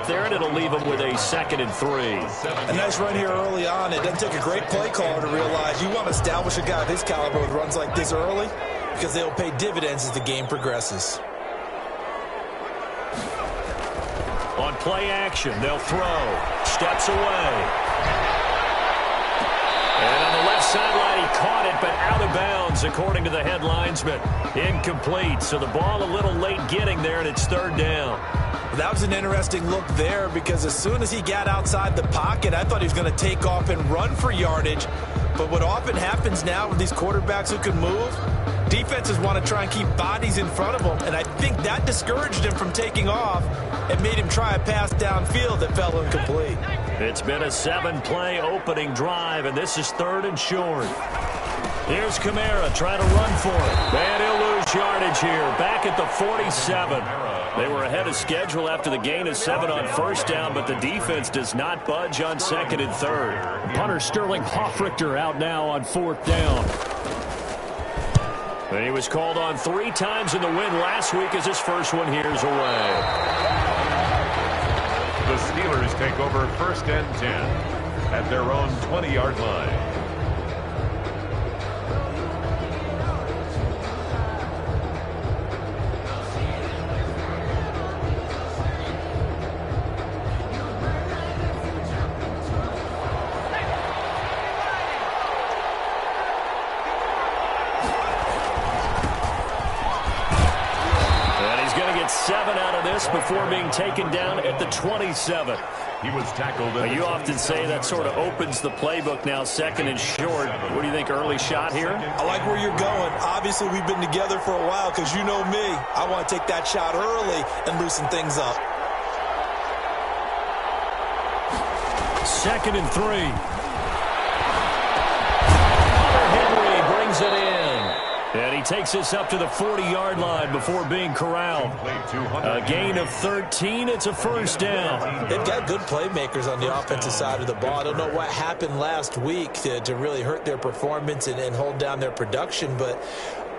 stop there, and it'll leave them with a 2nd and 3. A nice run here early on. It doesn't take a great play caller to realize you want to establish a guy of his caliber with runs like this early because they'll pay dividends as the game progresses. On play action, they'll throw. Steps away. And on the left sideline, he caught it, but out of bounds, according to the head linesman. Incomplete, so the ball a little late getting there, and it's 3rd down. That was an interesting look there because as soon as he got outside the pocket, I thought he was going to take off and run for yardage. But what often happens now with these quarterbacks who can move, defenses want to try and keep bodies in front of them, and I think that discouraged him from taking off and made him try a pass downfield that fell incomplete. It's been a 7-play opening drive, and this is 3rd and short. Here's Kamara trying to run for it. And he'll lose yardage here. Back at the 47. They were ahead of schedule after the gain of 7 on 1st down, but the defense does not budge on 2nd and 3rd. Punter Sterling Hoffrichter out now on 4th down. And he was called on 3 times in the win last week as his first one here's away. The Steelers take over 1st and 10 at their own 20-yard line. Before being taken down at the 27. He was tackled. You often say that sort of opens the playbook now, 2nd and short. What do you think, early shot here? I like where you're going. Obviously, we've been together for a while because you know me. I want to take that shot early and loosen things up. 2nd and 3. Henry brings it in. And he takes this up to the 40-yard line before being corralled. A gain of 13. It's a 1st down. They've got good playmakers on the offensive side of the ball. I don't know what happened last week to really hurt their performance and hold down their production, but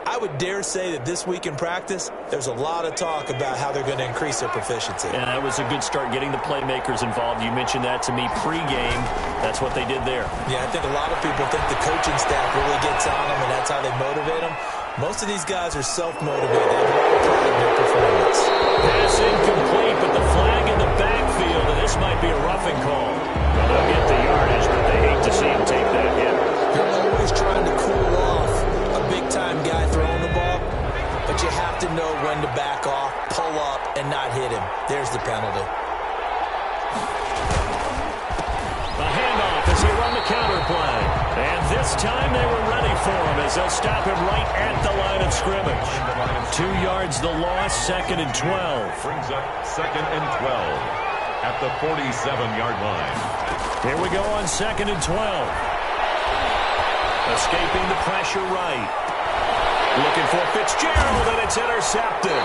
I would dare say that this week in practice, there's a lot of talk about how they're going to increase their proficiency. And that was a good start getting the playmakers involved. You mentioned that to me pregame. That's what they did there. Yeah, I think a lot of people think the coaching staff really gets on them, and that's how they motivate them. Most of these guys are self-motivated. They have a lot of pride in their performance. Pass incomplete, but the flag in the backfield, and this might be a roughing call. Well, they'll get the yardage, but they hate to see him take that hit. You're always trying to cool off a big-time guy throwing the ball, but you have to know when to back off, pull up, and not hit him. There's the penalty. A handoff as they run the counter play. And this time they were ready for him as they'll stop him right at the line of scrimmage. 2 yards the loss, 2nd and 12. Brings up 2nd and 12 at the 47-yard line. Here we go on 2nd and 12. Escaping the pressure right. Looking for Fitzgerald, and it's intercepted.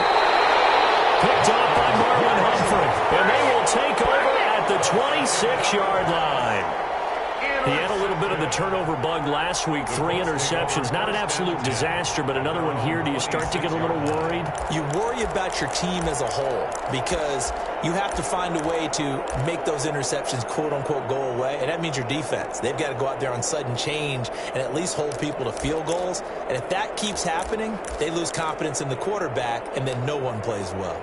Picked off by Marlon Humphrey. And they will take over at the 26-yard line. He had a little bit of the turnover bug last week, 3 interceptions. Not an absolute disaster, but another one here. Do you start to get a little worried? You worry about your team as a whole because you have to find a way to make those interceptions, quote-unquote, go away, and that means your defense. They've got to go out there on sudden change and at least hold people to field goals. And if that keeps happening, they lose confidence in the quarterback, and then no one plays well.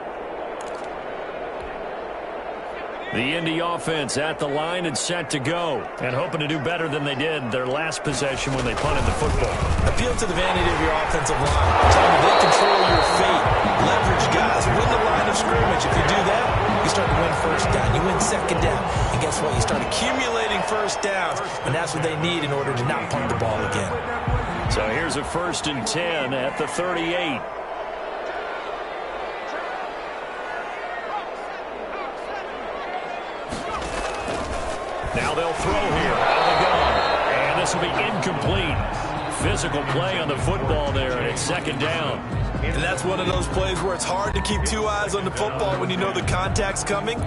The Indy offense at the line and set to go, and hoping to do better than they did their last possession when they punted the football. Appeal to the vanity of your offensive line. Tell them they control your fate. Leverage guys. Win the line of scrimmage. If you do that, you start to win 1st down. You win 2nd down. And guess what? You start accumulating 1st downs, and that's what they need in order to not punt the ball again. So here's a 1st and 10 at the 38. Now they'll throw here out of the gun. And this will be incomplete. Physical play on the football there, and it's 2nd down. And that's one of those plays where it's hard to keep 2 eyes on the football when you know the contact's coming,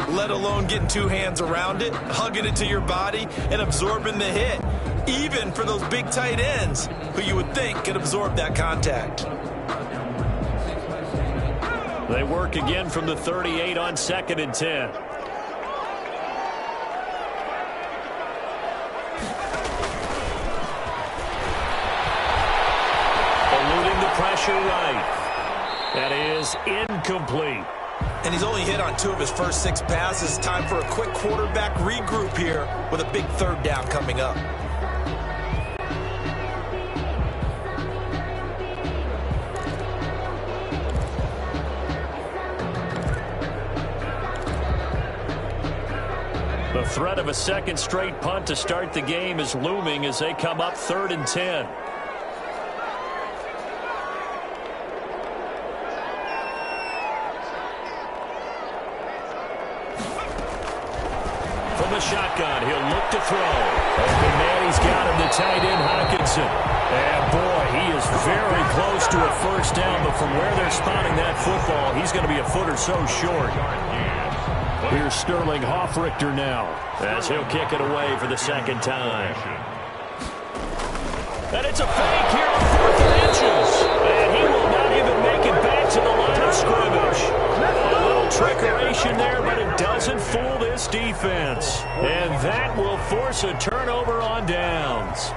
let alone getting 2 hands around it, hugging it to your body, and absorbing the hit. Even for those big tight ends who you would think could absorb that contact. They work again from the 38 on 2nd and 10. pressure right. That is incomplete. And he's only hit on 2 of his first 6 passes. Time for a quick quarterback regroup here with a big third down coming up. The threat of a second straight punt to start the game is looming as they come up 3rd and 10. From the shotgun, he'll look to throw. Open man, he's got him, the tight end, Hockenson. And boy, he is very close to a first down, but from where they're spotting that football, he's going to be a foot or so short. Here's Sterling Hoffrichter now as he'll kick it away for the second time. And it's a fake here on 4th and inches. And he will not even make it back to the line of scrimmage. A little trickeration there, but it doesn't fool this defense. And that will force a turnover on downs.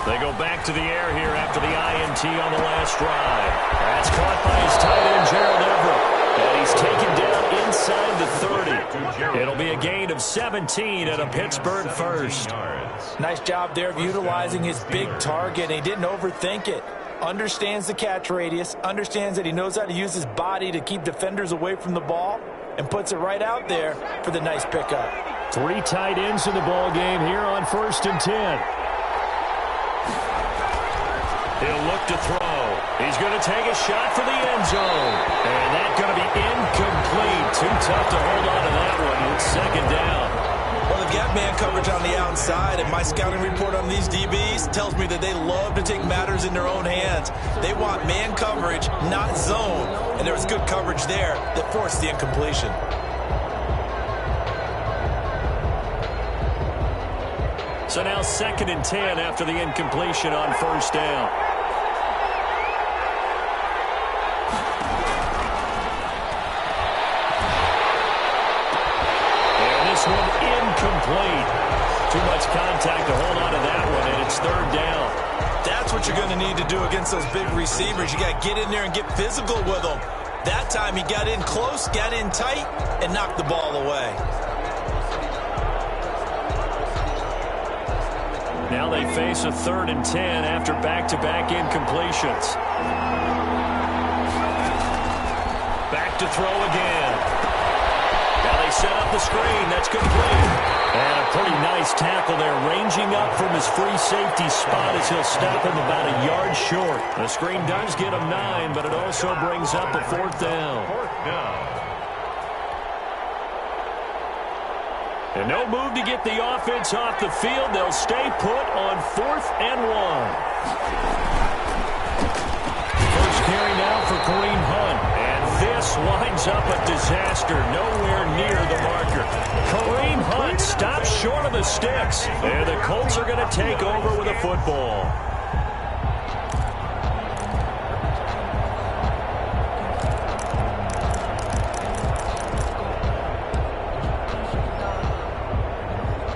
They go back to the air here after the INT on the last drive. That's caught by his tight end, Gerald Everett. And he's taken down inside the 30. It'll be a gain of 17 and a Pittsburgh first. Nice job there of utilizing his big target. He didn't overthink it. Understands the catch radius. Understands that he knows how to use his body to keep defenders away from the ball. And puts it right out there for the nice pickup. 3 tight ends in the ball game here on 1st and 10. He'll look to throw. He's going to take a shot for the end zone. And that's going to be incomplete. Too tough to hold on to that one. It's 2nd down. Well, they've got man coverage on the outside, and my scouting report on these DBs tells me that they love to take matters in their own hands. They want man coverage, not zone. And there was good coverage there that forced the incompletion. So now 2nd and 10 after the incompletion on 1st down. And this one incomplete. Too much contact to hold on to that one, and it's 3rd down. That's what you're going to need to do against those big receivers. You got to get in there and get physical with them. That time he got in close, got in tight, and knocked the ball away. Now they face a 3rd and 10 after back-to-back incompletions. Back to throw again. Now they set up the screen. That's complete. And a pretty nice tackle there, ranging up from his free safety spot as he'll stop him about a yard short. The screen does get him 9, but it also brings up a 4th down. And no move to get the offense off the field. They'll stay put on 4th and 1. First carry now for Kareem Hunt. And this winds up a disaster. Nowhere near the marker. Kareem Hunt stops short of the sticks. And the Colts are going to take over with a football.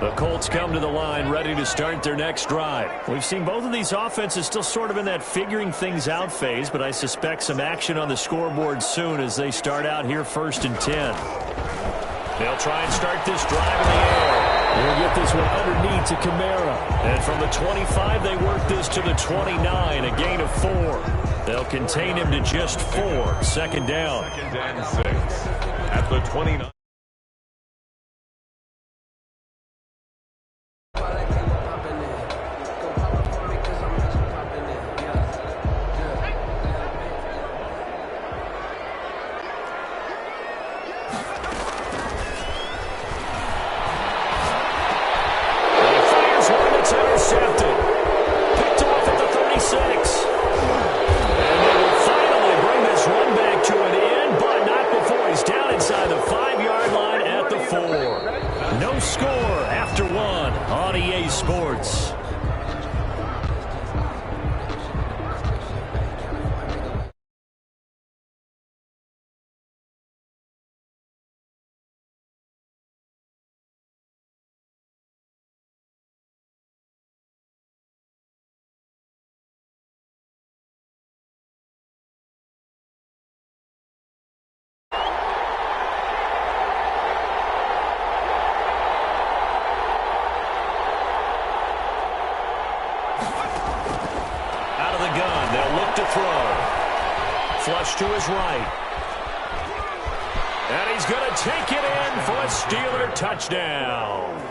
The Colts come to the line ready to start their next drive. We've seen both of these offenses still sort of in that figuring things out phase, but I suspect some action on the scoreboard soon as they start out here 1st and 10. They'll try and start this drive in the air. They'll get this one underneath to Kamara. And from the 25, they work this to the 29, a gain of 4. They'll contain him to just 4. 2nd down. 2nd and 6 at the 29. Inside the 5-yard the gun. They'll look to throw. Flush to his right. And he's going to take it in for a Steeler touchdown.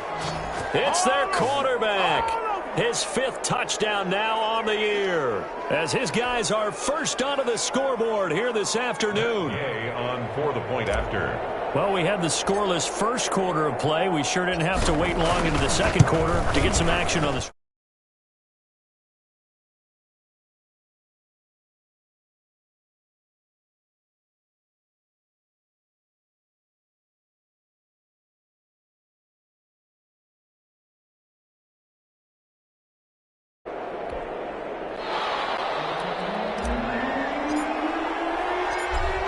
It's their quarterback. His 5th touchdown now on the year, as his guys are first onto the scoreboard here this afternoon. On for the point after. Well, we had the scoreless first quarter of play. We sure didn't have to wait long into the second quarter to get some action on the.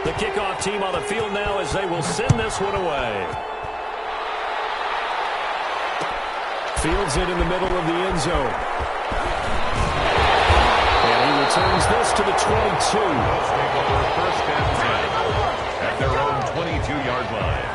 The kickoff team on the field now as they will send this one away. Fields it in the middle of the end zone. And he returns this to the 22. Let's take over 1st and 10 at their own 22-yard line.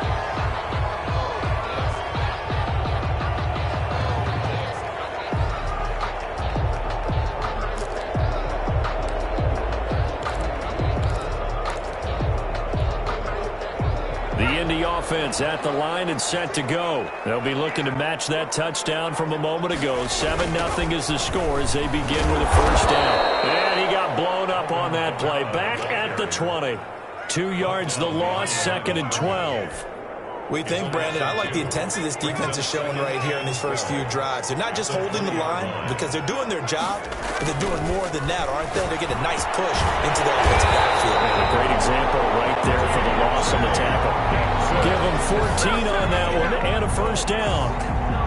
The offense at the line and set to go. They'll be looking to match that touchdown from a moment ago. 7-0 is the score as they begin with a first down. And he got blown up on that play. Back at the 20. 2 yards the loss, 2nd and 12. We think, Brandon, I like the intensity this defense is showing right here in these first few drives. They're not just holding the line because they're doing their job, but they're doing more than that, aren't they? They're getting a nice push into the offensive backfield. A great example right there for the loss on the tackle. Give them 14 on that one and a first down.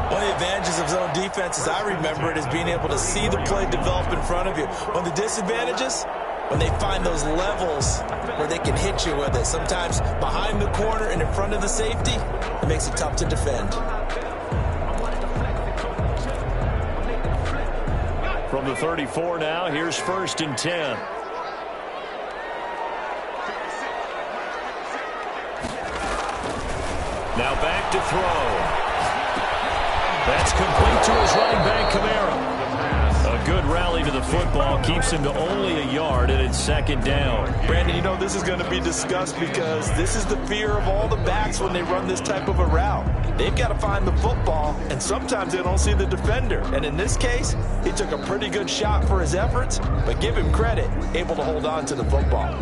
One of the advantages of zone defense, as I remember it, is being able to see the play develop in front of you. One of the disadvantages, when they find those levels where they can hit you with it, sometimes behind the corner and in front of the safety, it makes it tough to defend. From the 34 now, here's 1st and 10. Now back to throw. That's complete to his running back, Kamara. A good rally to the football keeps him to only a yard, and it's 2nd down. Brandon, you know this is going to be discussed because this is the fear of all the backs when they run this type of a route. They've got to find the football, and sometimes they don't see the defender. And in this case, he took a pretty good shot for his efforts, but give him credit, able to hold on to the football.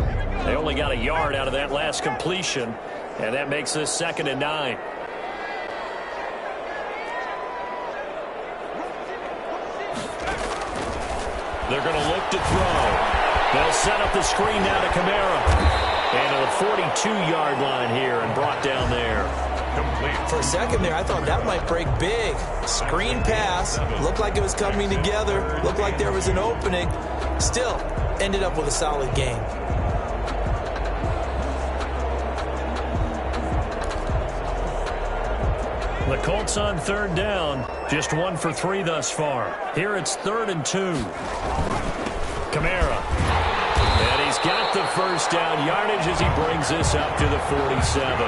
They only got a yard out of that last completion, and that makes this 2nd and 9. They're going to look to throw. They'll set up the screen now to Kamara. And to the 42-yard line here and brought down there. Complete. For a second there, I thought that might break big. Screen pass. Looked like it was coming together. Looked like there was an opening. Still, ended up with a solid game. The Colts on 3rd down. Just 1 for 3 thus far. Here it's 3rd and 2. Kamara. And he's got the first down yardage as he brings this up to the 47.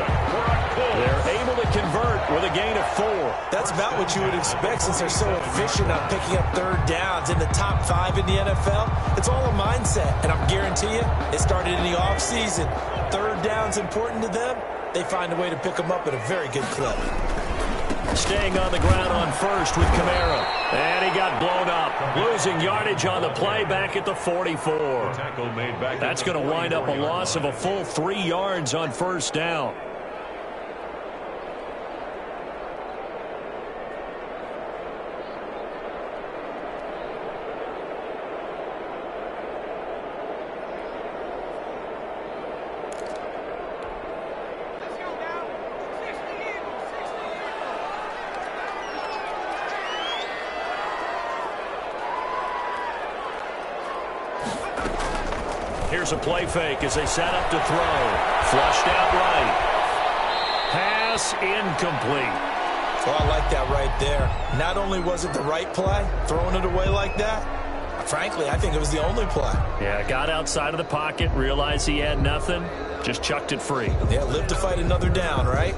They're able to convert with a gain of 4. That's about what you would expect since they're so efficient on picking up 3rd downs in the top 5 in the NFL. It's all a mindset, and I'm guarantee you it started in the offseason. 3rd down's important to them. They find a way to pick them up at a very good clip. Staying on the ground on 1st with Kamara. And he got blown up. Losing yardage on the play back at the 44. That's going to wind up a loss of a full 3 yards on 1st down. Here's a play fake as they set up to throw. Flushed out right. Pass incomplete. Well, I like that right there. Not only was it the right play, throwing it away like that, frankly, I think it was the only play. Yeah, got outside of the pocket, realized he had nothing, just chucked it free. Yeah, live to fight another down, right?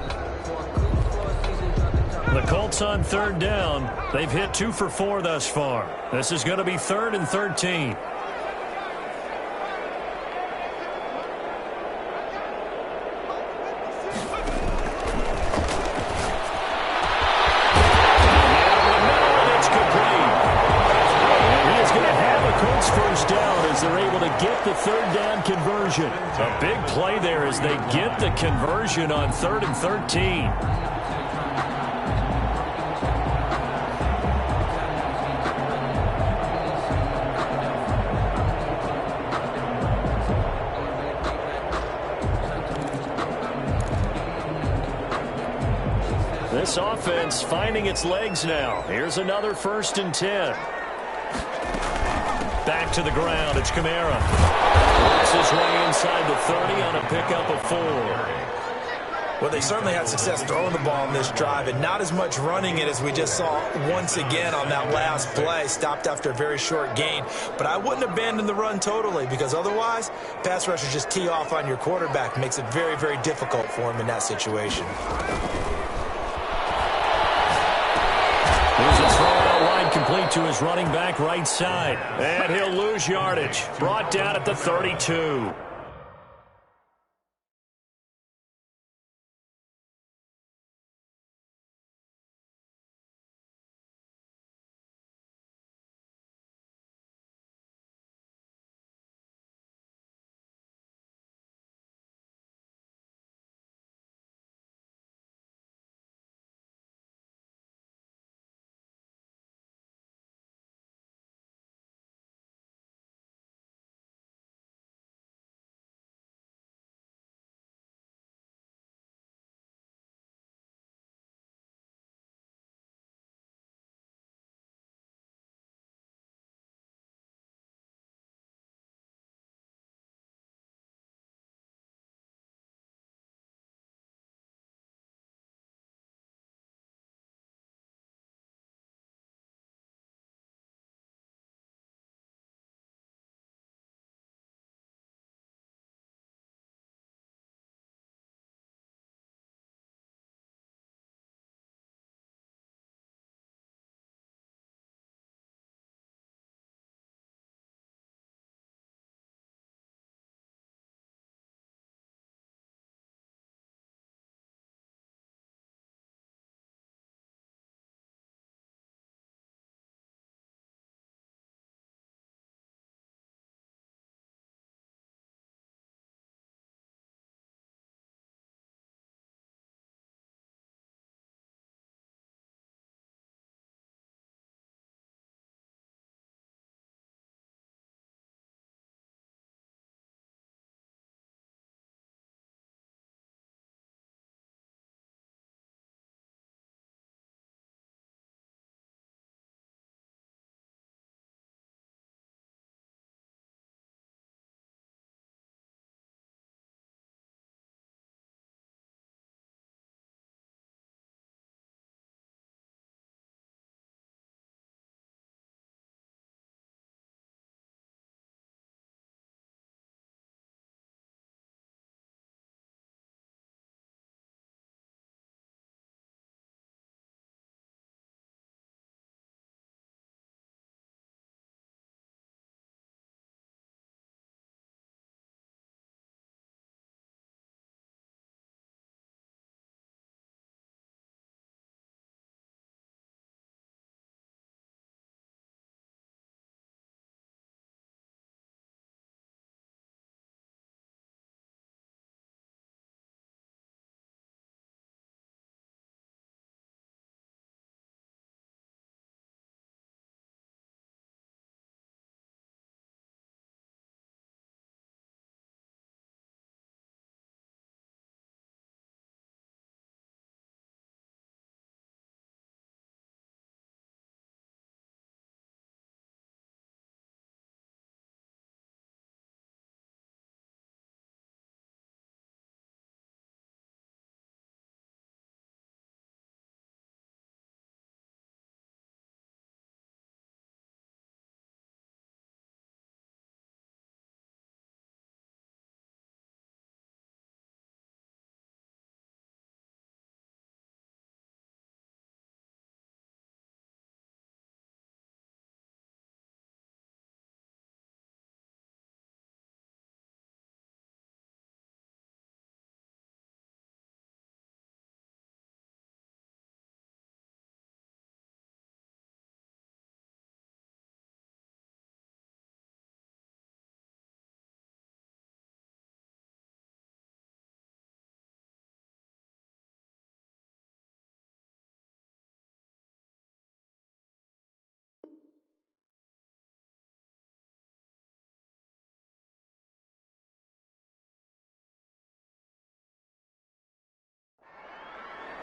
The Colts on 3rd down. They've hit 2 for 4 thus far. This is going to be 3rd and 13. as they're able to get the third down conversion. A big play there as they get the conversion on 3rd and 13. This offense finding its legs now. Here's another 1st and 10. Back to the ground. It's Kamara. Works his way inside the 30 on a pickup of 4. Well, they certainly had success throwing the ball in this drive and not as much running it as we just saw once again on that last play. Stopped after a very short gain. But I wouldn't abandon the run totally because otherwise, pass rushers just tee off on your quarterback. Makes it very, very difficult for him in that situation. Here's a throw out wide complete to his running back right side. And he'll lose yardage. Brought down at the 32.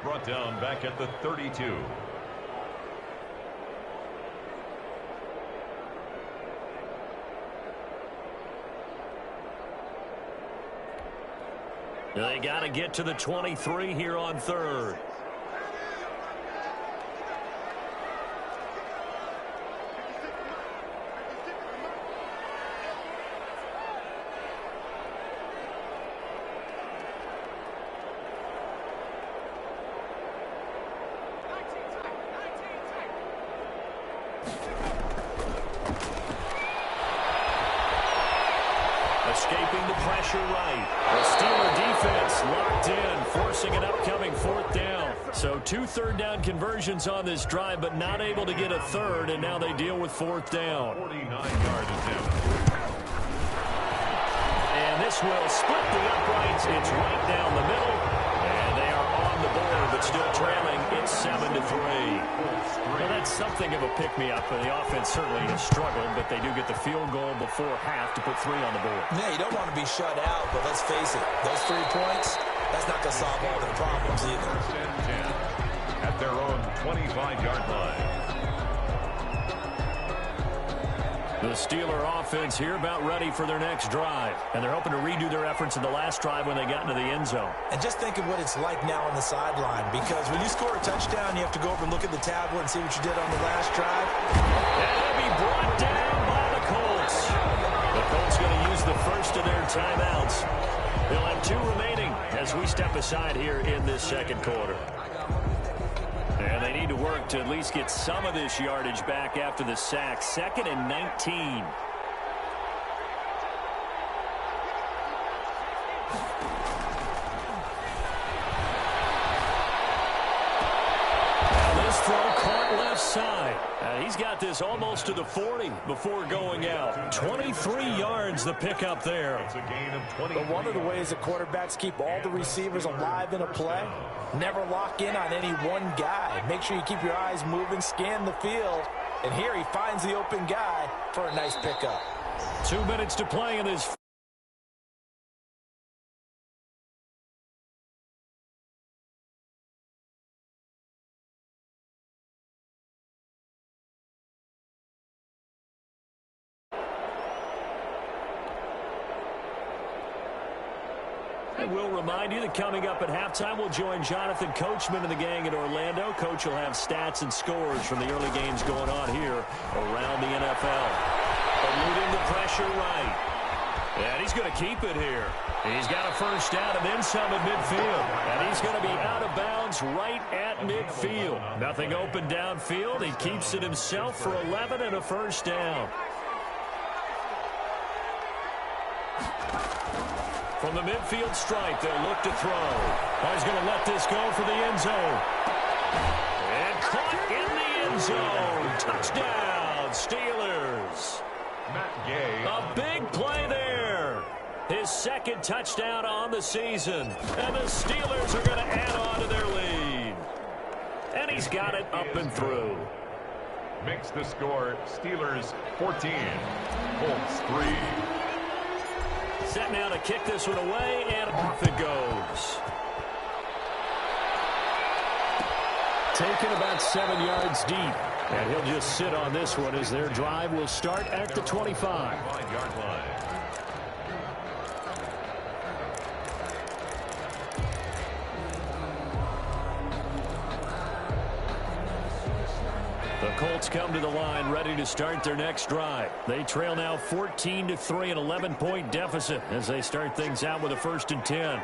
brought down back at the 32. They got to get to the 23 here on third. Escaping the pressure right. The Steeler defense locked in, forcing an upcoming fourth down. So 2 third-down conversions on this drive, but not able to get a third, and now they deal with fourth down. 49-yard attempt. And this will split the uprights. It's right down the middle, and they are on the board, but still trailing. It's 7-3. Well, that's something of a pick-me-up, and the offense certainly has struggled, but they do get the field goal before half to put 3 on the board. Yeah, you don't want to be shut out, but let's face it, those 3 points, that's not going to solve all their problems either. First and 10 at their own 25-yard line. The Steeler offense here about ready for their next drive, and they're hoping to redo their efforts in the last drive when they got into the end zone. And just think of what it's like now on the sideline, because when you score a touchdown, you have to go over and look at the tablet and see what you did on the last drive. And they'll be brought down by the Colts. The Colts going to use the first of their timeouts. They'll have 2 remaining as we step aside here in this second quarter. And they need to work to at least get some of this yardage back after the sack. 2nd and 19. Left side. He's got this almost to the 40 before going out. 23 yards the pickup there. It's a gain of 20. But one of the ways the quarterbacks keep all the receivers alive in a play, never lock in on any one guy. Make sure you keep your eyes moving, scan the field. And here he finds the open guy for a nice pickup. 2 minutes to play in this. We'll remind you that coming up at halftime, we'll join Jonathan Coachman and the gang in Orlando. Coach will have stats and scores from the early games going on here around the NFL. Eluding the pressure right. And he's going to keep it here. He's got a first down and then some at midfield. And he's going to be out of bounds right at midfield. Nothing open downfield. He keeps it himself for 11 and a first down. From the midfield stripe, they'll look to throw. Oh, he's going to let this go for the end zone. And caught in the end zone. Touchdown, Steelers. Matt Gay. A big play there. His 2nd touchdown on the season. And the Steelers are going to add on to their lead. And he's got it up and through. Makes the score Steelers 14, Colts 3. Set now to kick this one away, and off it goes. Taken about 7 yards deep. And he'll just sit on this one as their drive will start at the 25. 25-yard line. The Colts come to the line ready to start their next drive. They trail now 14-3, an 11-point deficit as they start things out with a 1st and 10.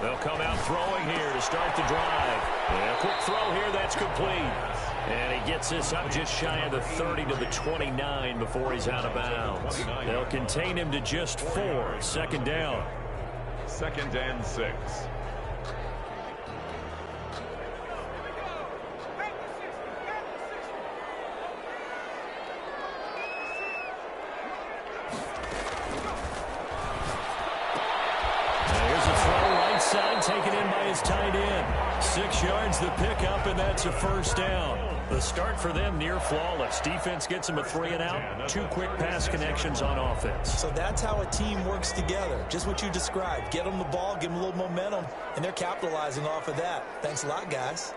They'll come out throwing here to start the drive. And a quick throw here, that's complete. And he gets this up just shy of the 30 to the 29 before he's out of bounds. They'll contain him to just 4. 2nd down. 2nd and 6. Here's a throw right side, taken taken in by his tight end. 6 yards the pickup, and that's a first down. The start for them near flawless. Defense gets them a 3 and out. 2 quick pass connections on offense. So that's how a team works together. Just what you described. Get them the ball, give them a little momentum, and they're capitalizing off of that. Thanks a lot, guys.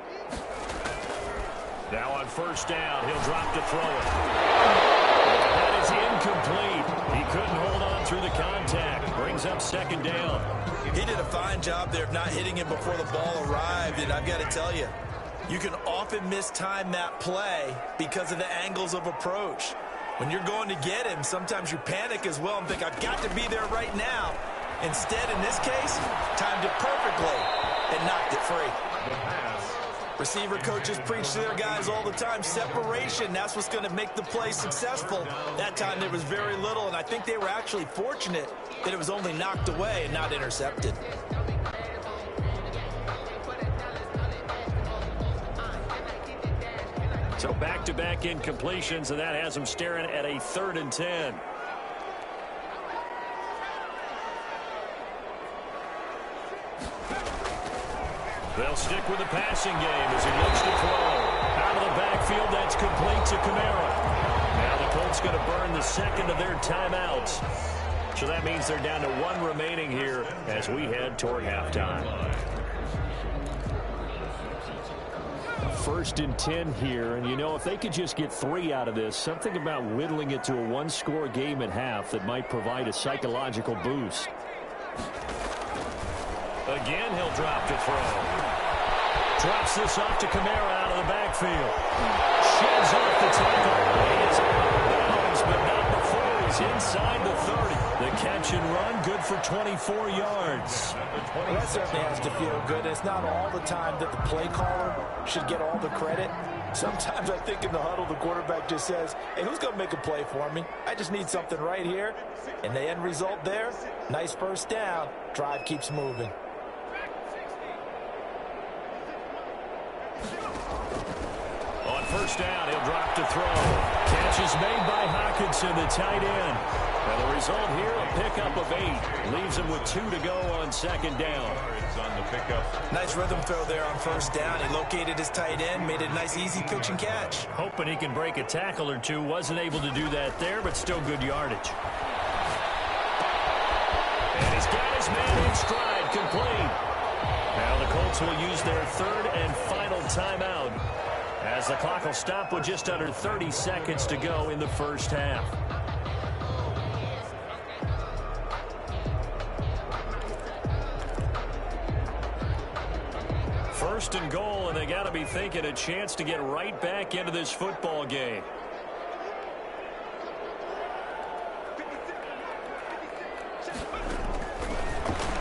Now on first down, he'll drop to throw it. That is incomplete. He couldn't hold on through the contact. Brings up second down. He did a fine job there of not hitting it before the ball arrived, and I've got to tell you, you can often mistime that play because of the angles of approach. When you're going to get him, sometimes you panic as well and think, I've got to be there right now. Instead, in this case, timed it perfectly and knocked it free. Receiver coaches preach to their guys all the time. Separation, that's what's going to make the play successful. That time there was very little, and I think they were actually fortunate that it was only knocked away and not intercepted. So back-to-back incompletions, and that has them staring at a 3rd and 10. They'll stick with the passing game as he looks to throw. Out of the backfield, that's complete to Kamara. Now the Colts going to burn the second of their timeouts. So that means they're down to 1 remaining here as we head toward halftime. 1st and 10 here, and you know, if they could just get 3 out of this, something about whittling it to a 1-score game at half that might provide a psychological boost. Again, he'll drop to throw. Drops this off to Kamara out of the backfield. Sheds off the tackle. He is out of bounds, but not before he's inside the 30. The catch and run, good for 24 yards. Well, that certainly has to feel good. It's not all the time that the play caller should get all the credit. Sometimes I think in the huddle, the quarterback just says, hey, who's going to make a play for me? I just need something right here. And the end result there, nice first down. Drive keeps moving. On first down, he'll drop to throw. Catch is made by Hawkinson, the tight end. And the result here, a pickup of 8. Leaves him with 2 to go on second down. On the pickup. Nice rhythm throw there on first down. He located his tight end, made it a nice easy pitch and catch. Hoping he can break a tackle or two. Wasn't able to do that there, but still good yardage. And he's got his man in stride, complete. Now the Colts will use their 3rd and final timeout as the clock will stop with just under 30 seconds to go in the first half. First and goal, and they got to be thinking a chance to get right back into this football game.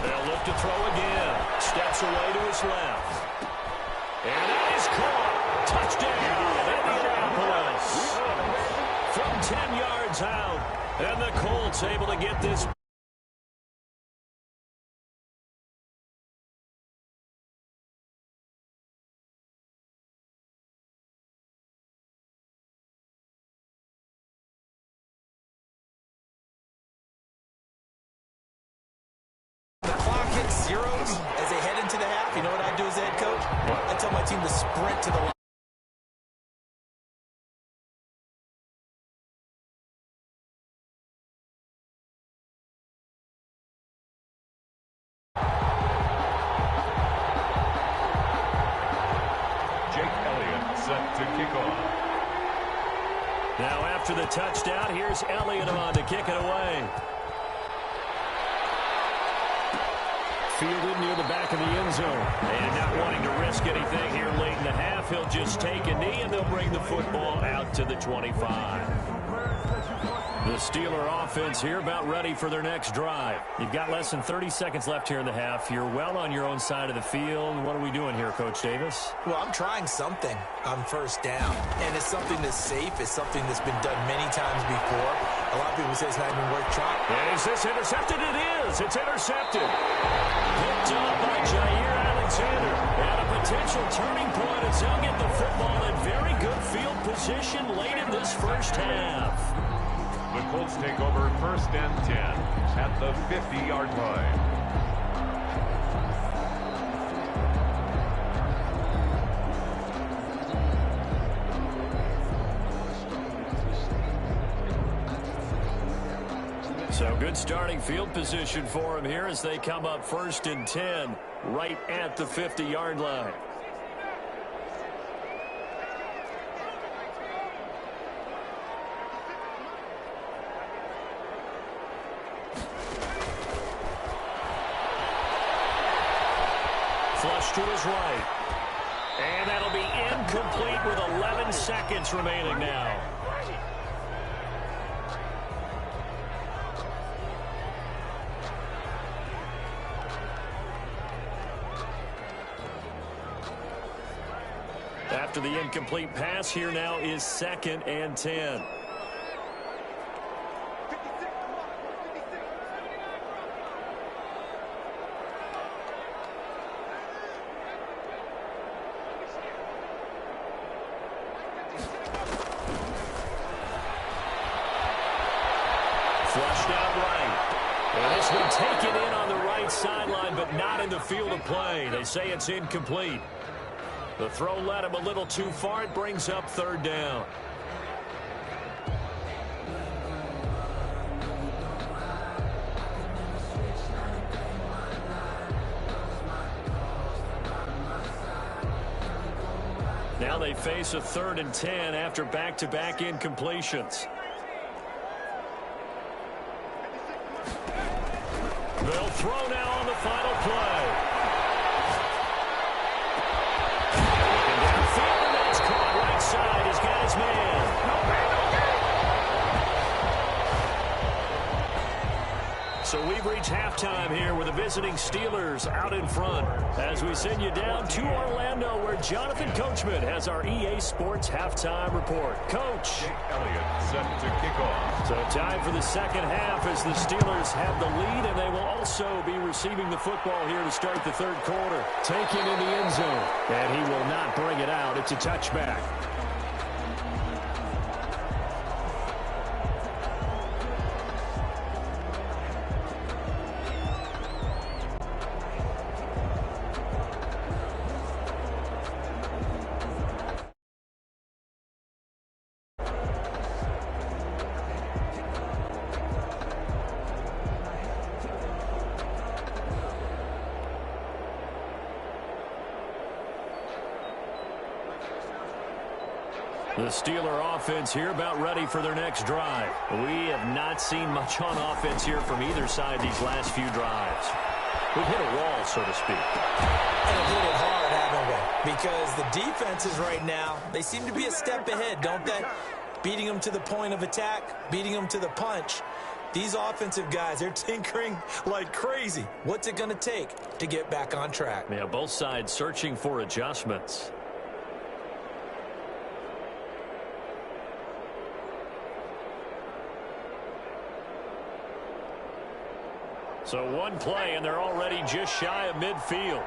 They'll look to throw again. Steps away to his left. And that is caught. Touchdown, Indianapolis. From 10 yards out. And the Colts able to get this. Zeros as they head into the half. You know what I do as head coach? I tell my team to sprint to the line. Jake Elliott set to kick off. Now after the touchdown, here's Elliott on to kick it away. Fielded near the back of the end zone. And not wanting to risk anything here late in the half, he'll just take a knee, and they'll bring the football out to the 25. The Steeler offense here about ready for their next drive. You've got less than 30 seconds left here in the half. You're well on your own side of the field. What are we doing here, Coach Davis? Well, I'm trying something on first down. And it's something that's safe. It's something that's been done many times before. A lot of people say it's not even worth trying. And is this intercepted? It is. It's intercepted. Picked up by Jair Alexander. And a potential turning point as they'll get the football in very good field position late in this first half. The Colts take over first and 10 at the 50-yard line. Good starting field position for him here as they come up 1st and 10 right at the 50-yard line. Flush to his right. And that'll be incomplete with 11 seconds remaining now. After the incomplete pass, here now is 2nd and 10. Flushed out right. And it's been taken in on the right sideline, but not in the field of play. They say it's incomplete. The throw led him a little too far. It brings up 3rd down. Now they face a 3rd and 10 after back-to-back incompletions. They'll throw now on the final play. Looking downfield, and that's caught right side. He's got his man. So we've reached halftime here with the visiting Steelers out in front as we send you down to Orlando where Jonathan Coachman has our EA Sports halftime report. Coach. Elliott set to kick off. So time for the second half as the Steelers have the lead, and they will also be receiving the football here to start the 3rd quarter. Taken in the end zone, and he will not bring it out. It's a touchback. The Steeler offense here about ready for their next drive. We have not seen much on offense here from either side these last few drives. We've hit a wall, so to speak. And hit it hard, haven't we? Because the defenses right now, they seem to be a step ahead, don't they? Beating them to the point of attack, beating them to the punch. These offensive guys, they're tinkering like crazy. What's it going to take to get back on track? Yeah, both sides searching for adjustments. So one play, and they're already just shy of midfield.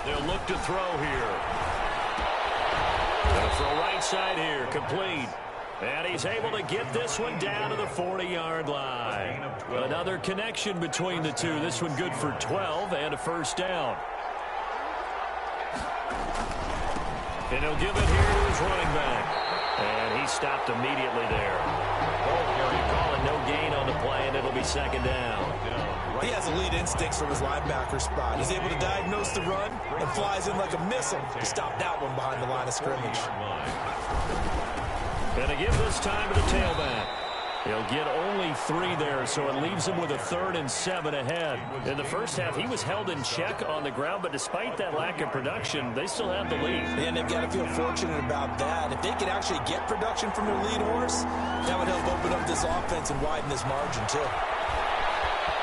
They'll look to throw here. They'll throw right side here, complete. And he's able to get this one down to the 40-yard line. Another connection between the two. This one good for 12 and a 1st down. And he'll give it here to his running back. And he stopped immediately there. Calling no gain on the play, and it'll be 2nd down. He has elite instincts from his linebacker spot. He's able to diagnose the run and flies in like a missile to stop that one behind the line of scrimmage. And to give this time to the tailback. He'll get only 3 there, so it leaves him with a 3rd and 7 ahead. In the first half, he was held in check on the ground, but despite that lack of production, they still have the lead. And they've got to feel fortunate about that. If they could actually get production from their lead horse, that would help open up this offense and widen this margin, too.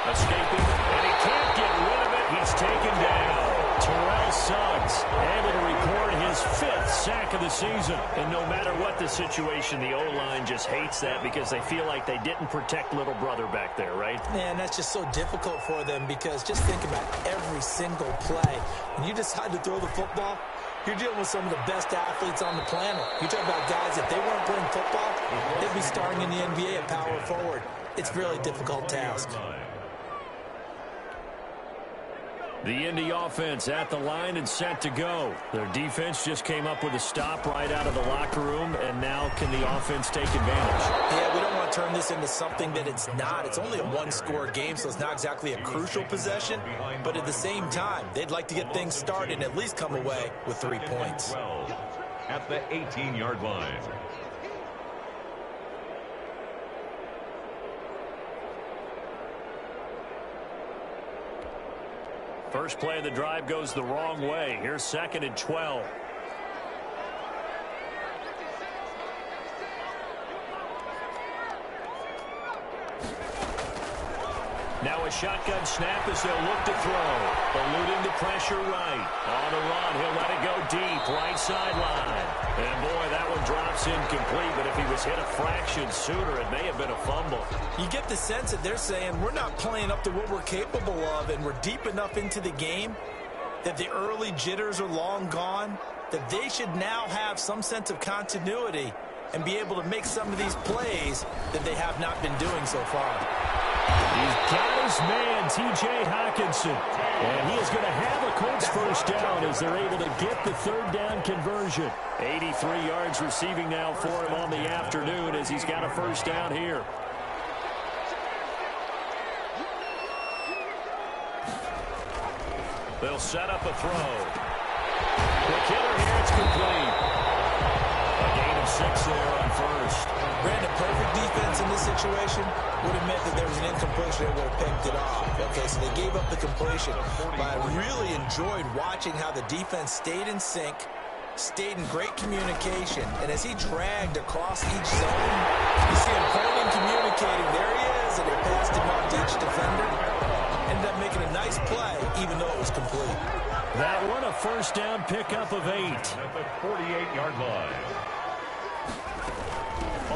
Escaping, and he can't get rid of it. He's taken down. Terrell Suggs able to record his 5th sack of the season. And no matter what the situation, the O-line just hates that because they feel like they didn't protect little brother back there, right? Man, that's just so difficult for them because just think about every single play. When you decide to throw the football, you're dealing with some of the best athletes on the planet. You talk about guys, if they weren't playing football, they'd be starting in the NBA at power forward. It's a really difficult task. The Indy offense at the line and set to go. Their defense just came up with a stop right out of the locker room, and now can the offense take advantage? Yeah, we don't want to turn this into something that it's not. It's only a one-score game, so it's not exactly a crucial possession. But at the same time, they'd like to get things started and at least come away with 3 points. At the 18-yard line. First play of the drive goes the wrong way. Here's 2nd and 12. Now a shotgun snap as they'll look to throw. Eluding the pressure right. On the run, he'll let it go deep. Right sideline. And boy, that one drops incomplete, but if he was hit a fraction sooner, it may have been a fumble. You get the sense that they're saying we're not playing up to what we're capable of, and we're deep enough into the game that the early jitters are long gone, that they should now have some sense of continuity and be able to make some of these plays that they have not been doing so far. He's got his man, T.J. Hockenson. And he is going to have a Colts first down as they're able to get the 3rd down conversion. 83 yards receiving now for him on the afternoon as he's got a first down here. They'll set up a throw. Quick hitter here, it's complete. A gain of 6 there on first. Brandon, perfect defense in this situation would have meant that there was an incompletion that would have picked it off. Okay, so they gave up the completion. But I really enjoyed watching how the defense stayed in sync, stayed in great communication, and as he dragged across each zone, you see him pointing, communicating. There he is, and they passed him off to each defender. Ended up making a nice play, even though it was complete. That one a first down pickup of 8. At the 48-yard line.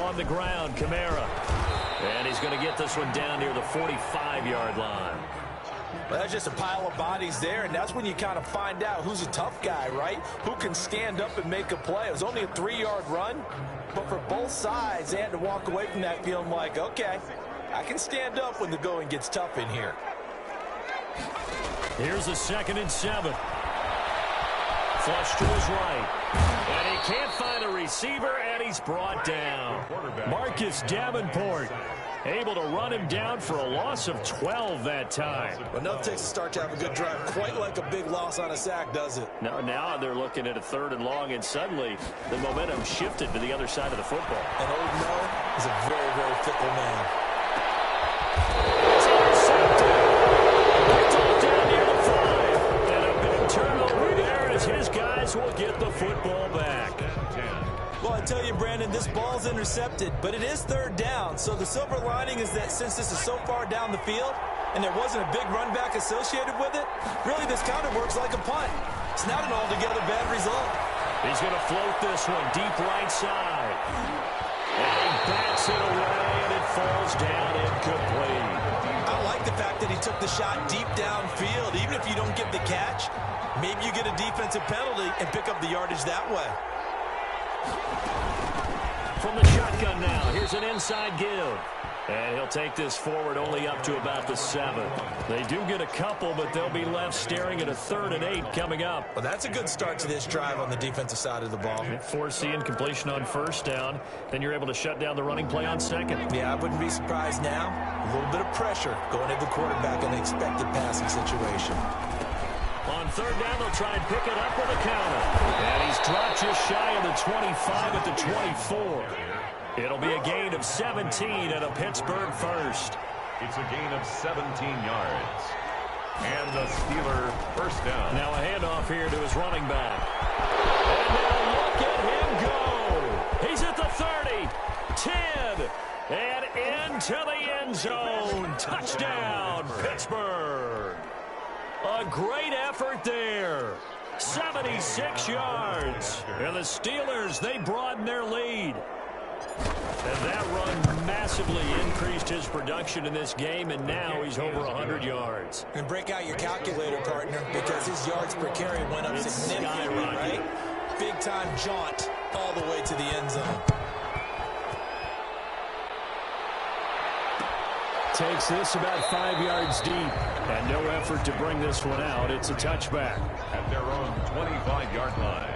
On the ground, Kamara. And he's going to get this one down near the 45-yard line. Well, that's just a pile of bodies there, and that's when you kind of find out who's a tough guy, right? Who can stand up and make a play. It was only a 3-yard run, but for both sides, they had to walk away from that feeling like, okay, I can stand up when the going gets tough in here. Here's a 2nd and 7. Flush to his right. And he can't find a receiver, and he's brought down. Marcus Davenport able to run him down for a loss of 12 that time. Well, enough takes a start to have a good drive. Quite like a big loss on a sack, does it? Now they're looking at a 3rd and long, and suddenly the momentum shifted to the other side of the football. And Old Mo is a very, very fickle man. It's intercepted. It's all down near the 5. And a big turnover there as his guys will get the football back. Well, I tell you, Brandon, this ball's intercepted, but it is 3rd down. So the silver lining is that since this is so far down the field and there wasn't a big run back associated with it, really this kind of works like a punt. It's not an altogether bad result. He's going to float this one deep right side. And he bats it away, and it falls down incomplete. I like the fact that he took the shot deep downfield. Even if you don't get the catch, maybe you get a defensive penalty and pick up the yardage that way. From the shotgun now, here's an inside give. And he'll take this forward only up to about the 7. They do get a couple, but they'll be left staring at a 3rd and 8 coming up. Well, that's a good start to this drive on the defensive side of the ball. Forcing completion on first down. Then you're able to shut down the running play on 2nd. Yeah, I wouldn't be surprised now. A little bit of pressure going at the quarterback in an expected passing situation. On 3rd down, they'll try and pick it up with a counter. And he's dropped just shy of the 25 at the 24. It'll be a gain of 17 and a Pittsburgh first. It's a gain of 17 yards. And the Steeler first down. Now a handoff here to his running back. And now look at him go. He's at the 30, 10, and into the end zone. Touchdown, Pittsburgh. A great effort there. 76 yards. And the Steelers, they broaden their lead. And that run massively increased his production in this game, and now he's over 100 yards. And break out your calculator, partner, because his yards per carry went up significantly, right? Big-time jaunt all the way to the end zone. Takes this about 5 yards deep. And no effort to bring this one out. It's a touchback. At their own 25-yard line.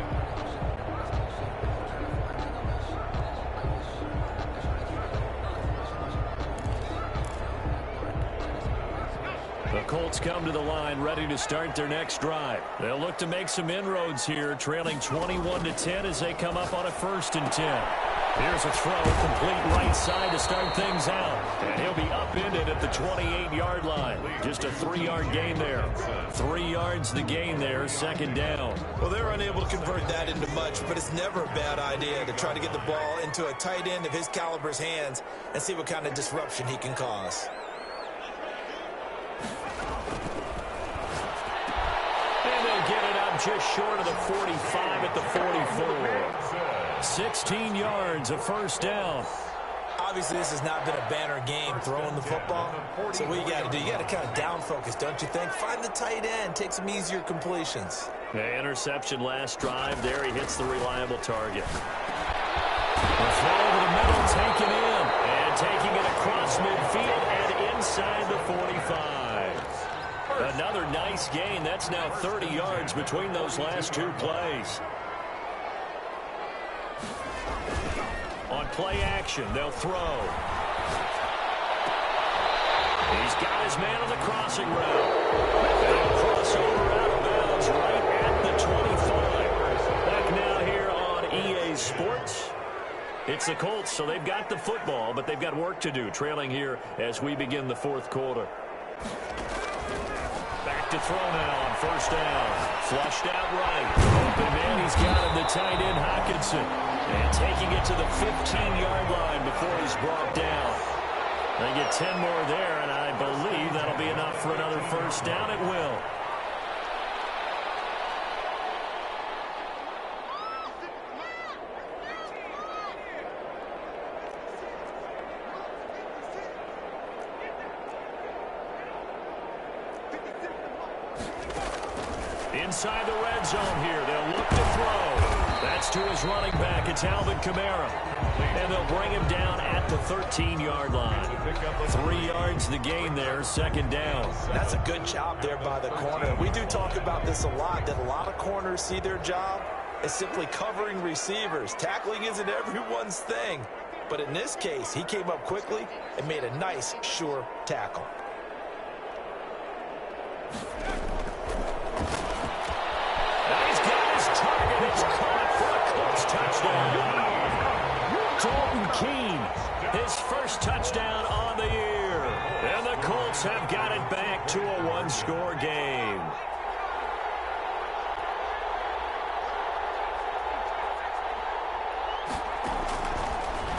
The Colts come to the line ready to start their next drive. They'll look to make some inroads here, trailing 21-10 as they come up on a 1st and 10. Here's a throw, complete right side to start things out. And he'll be upended at the 28-yard line. Just a 3-yard gain there. 3 yards the gain there, 2nd down. Well, they're unable to convert that into much, but it's never a bad idea to try to get the ball into a tight end of his caliber's hands and see what kind of disruption he can cause. And they'll get it up just short of the 45 at the 44. 16 yards, a 1st down. Obviously, this has not been a banner game throwing the football. So what you got to do, you got to kind of down focus, don't you think? Find the tight end, take some easier completions. The interception last drive. There he hits the reliable target. The throw over the middle, taken in. And taking it across midfield and inside the 45. Another nice gain. That's now 30 yards between those last 2 plays. On play action, they'll throw. He's got his man on the crossing route. And a crossover out of bounds right at the 25. Back now here on EA Sports. It's the Colts, so they've got the football, but they've got work to do, trailing here as we begin the 4th quarter. Back to throw now on 1st down. Flushed out right. Open man, he's got him, the tight end, Hockenson. And taking it to the 15-yard line before he's brought down. They get 10 more there, and I believe that'll be enough for another 1st down. It will. Inside the red zone here. They'll look to throw. That's to his running back. It's Alvin Kamara. And they'll bring him down at the 13-yard line. 3 yards the gain there, 2nd down. That's a good job there by the corner. We do talk about this a lot, that a lot of corners see their job as simply covering receivers. Tackling isn't everyone's thing. But in this case, he came up quickly and made a nice, sure tackle. It's caught for a close touchdown. Dalton Keene, his 1st touchdown on the year. And the Colts have got it back to a 1-score game.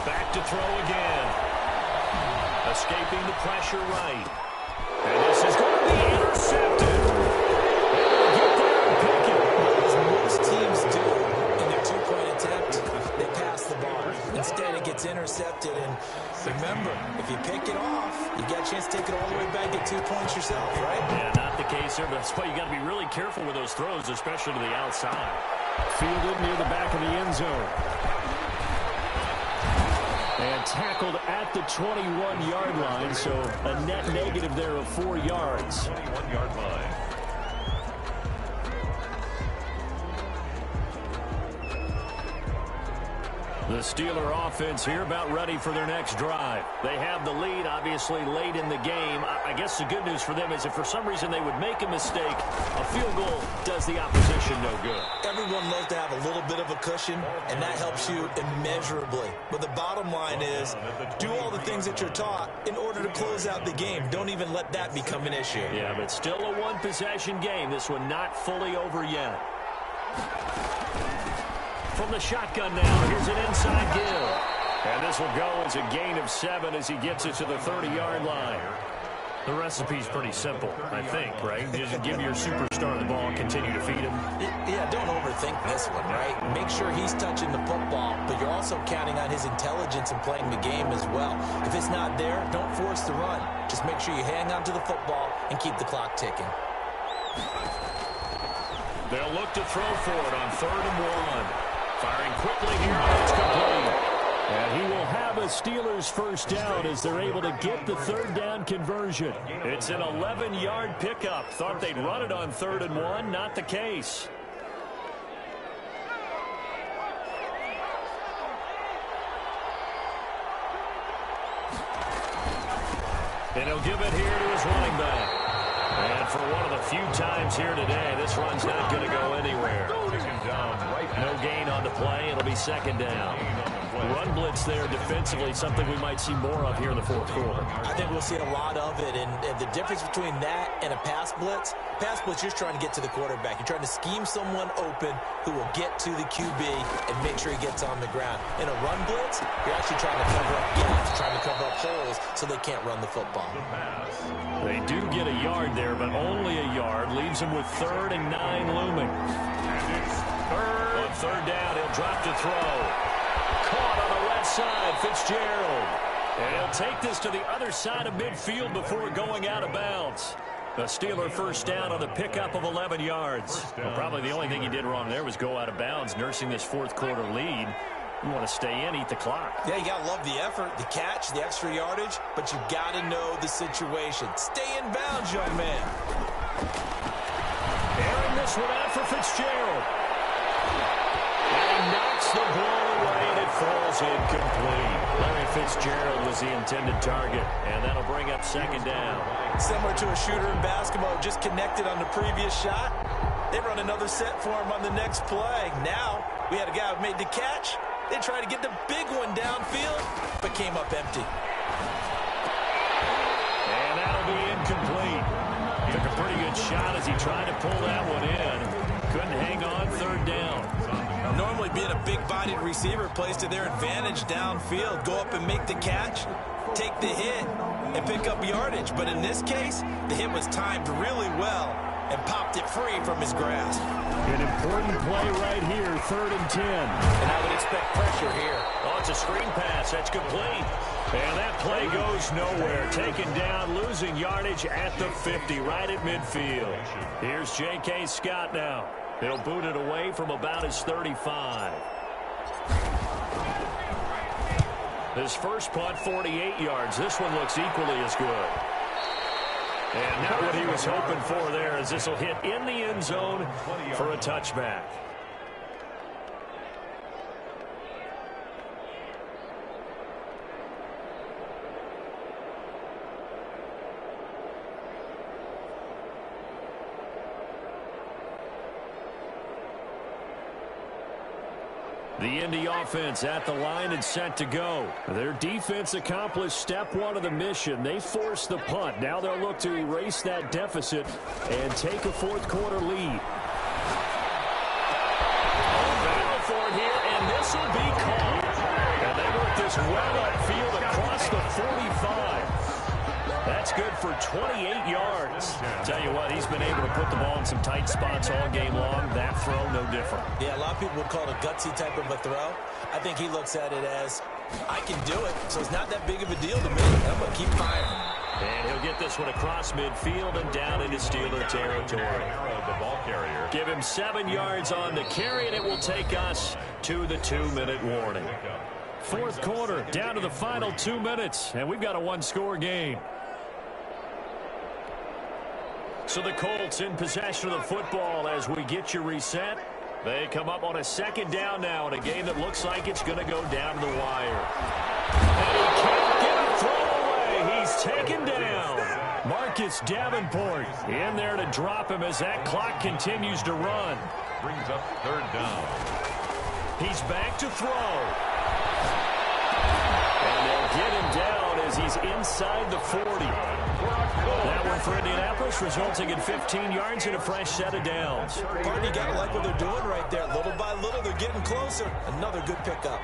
Back to throw again. Escaping the pressure right. And this is going to be intercepted. Get there and pick it. Most teams do in their 2-point attempt, they pass the ball. Instead, it gets intercepted. And remember, if you pick it off, you got a chance to take it all the way back, get 2 points yourself, right? Yeah, not the case there, but that's why you got to be really careful with those throws, especially to the outside. Fielded near the back of the end zone. And tackled at the 21-yard line, so a net negative there of 4 yards. 21-yard line. The Steeler offense here about ready for their next drive. They have the lead, obviously, late in the game. I guess the good news for them is if for some reason they would make a mistake, a field goal does the opposition no good. Everyone loves to have a little bit of a cushion, and that helps you immeasurably. But the bottom line is, do all the things that you're taught in order to close out the game. Don't even let that become an issue. Yeah, but still a one-possession game. This one not fully over yet. From the shotgun now, here's an inside give. And this will go as a gain of 7 as he gets it to the 30-yard line. The recipe's pretty simple, I think, right? Just give your superstar the ball and continue to feed him. Yeah, don't overthink this one, right? Make sure he's touching the football, but you're also counting on his intelligence in playing the game as well. If it's not there, don't force the run. Just make sure you hang on to the football and keep the clock ticking. They'll look to throw for it on 3rd and 1. Firing quickly here, and it's complete. And he will have a Steelers first down as they're able to get the third down conversion. It's an 11-yard pickup. Thought they'd run it on 3rd and 1. Not the case. And he'll give it here to his running back. And for one of the few times here today, this run's not going to go anywhere. No gain on the play. It'll be 2nd down. Run blitz there defensively, something we might see more of here in the 4th quarter. I think we'll see a lot of it, and the difference between that and a pass blitz, you're just trying to get to the quarterback. You're trying to scheme someone open who will get to the QB and make sure he gets on the ground. In a run blitz, you're actually trying to cover up gaps, trying to cover up holes so they can't run the football. They do get a yard there, but only a yard. Leaves him with 3rd and 9 looming. And it's On 3rd down, he'll drop to throw. Caught on the left side, Fitzgerald. And he'll take this to the other side of midfield before going out of bounds. The Steeler first down on the pickup of 11 yards. Well, probably the only thing he did wrong there was go out of bounds, nursing this 4th quarter lead. You want to stay in, eat the clock. Yeah, you got to love the effort, the catch, the extra yardage, but you got to know the situation. Stay in bounds, young man. Airing this one out for Fitzgerald. And he knocks the ball away, and it falls incomplete. Larry Fitzgerald was the intended target, and that'll bring up 2nd down. Similar to a shooter in basketball, just connected on the previous shot. They run another set for him on the next play. Now, we had a guy who made the catch. They tried to get the big one downfield, but came up empty. And that'll be incomplete. Took a pretty good shot as he tried to pull that one in. Couldn't hang on 3rd down. Normally being a big-bodied receiver plays to their advantage downfield. Go up and make the catch, take the hit, and pick up yardage. But in this case, the hit was timed really well and popped it free from his grasp. An important play right here, 3rd and 10. And I would expect pressure here. Oh, it's a screen pass. That's complete. And that play goes nowhere. Taken down, losing yardage at the 50, right at midfield. Here's J.K. Scott now. He'll boot it away from about his 35. His first punt, 48 yards. This one looks equally as good. And not what he was hoping for there, as this will hit in the end zone for a touchback. The Indy offense at the line and set to go. Their defense accomplished step 1 of the mission. They forced the punt. Now they'll look to erase that deficit and take a 4th quarter lead. Battle for it here, and this will be caught. And they work this well upfield across the 45. That's good for 28 yards. Tell you what, he's been able to put the ball in some tight spots all game long. That throw, no different. Yeah, a lot of people would call it a gutsy type of a throw. I think he looks at it as, I can do it, so it's not that big of a deal to me. I'm going to keep firing. And he'll get this one across midfield and down into Steeler territory. The ball carrier. Give him 7 yards on the carry, and it will take us to the 2-minute warning. 4th quarter, down to the final 2 minutes, and we've got a 1-score game. So the Colts in possession of the football as we get you reset. They come up on a 2nd down now in a game that looks like it's going to go down to the wire. And he can't get a throw away. He's taken down. Marcus Davenport in there to drop him as that clock continues to run. Brings up 3rd down. He's back to throw. And they'll get him down as he's inside the 40. That one for Indianapolis, resulting in 15 yards and a fresh set of downs. Pardon, you got to like what they're doing right there. Little by little, they're getting closer. Another good pickup.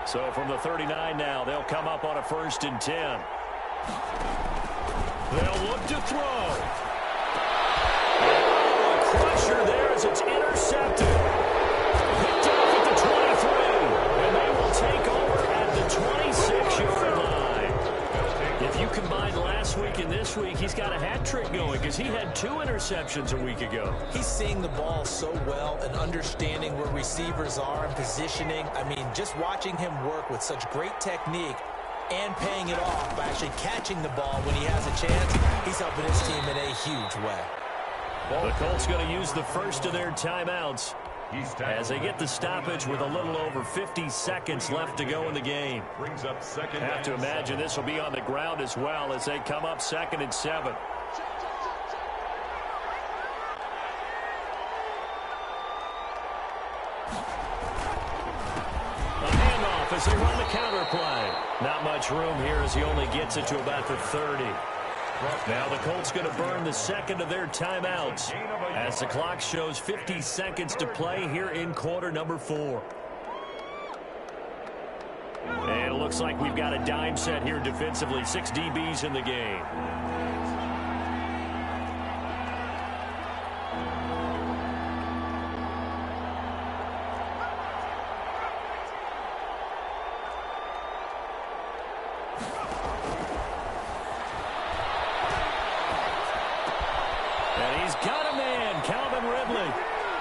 So from the 39 now, they'll come up on a 1st and 10. They'll look to throw. A crusher there as it's intercepted. Picked off at the 23. And they will take over at the 26-yard line. If you combine last week and this this week he's got a hat trick going because he had 2 interceptions a week ago. He's seeing the ball so well and understanding where receivers are and positioning. I mean, just watching him work with such great technique and paying it off by actually catching the ball when he has a chance, he's helping his team in a huge way. The Colts going to use the first of their timeouts as they get the stoppage with a little over 50 seconds left to go in the game. Brings up second. Have to imagine this will be on the ground as well as they come up 2nd and 7. A handoff as they run the counter play. Not much room here as he only gets it to about the 30. Now the Colts going to burn the second of their timeouts as the clock shows 50 seconds to play here in quarter number 4. And it looks like we've got a dime set here defensively. 6 DBs in the game.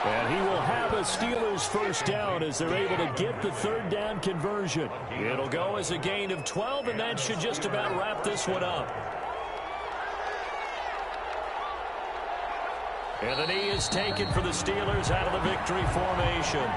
And he will have a Steelers first down as they're able to get the 3rd down conversion. It'll go as a gain of 12, and that should just about wrap this one up. And the knee is taken for the Steelers out of the victory formation.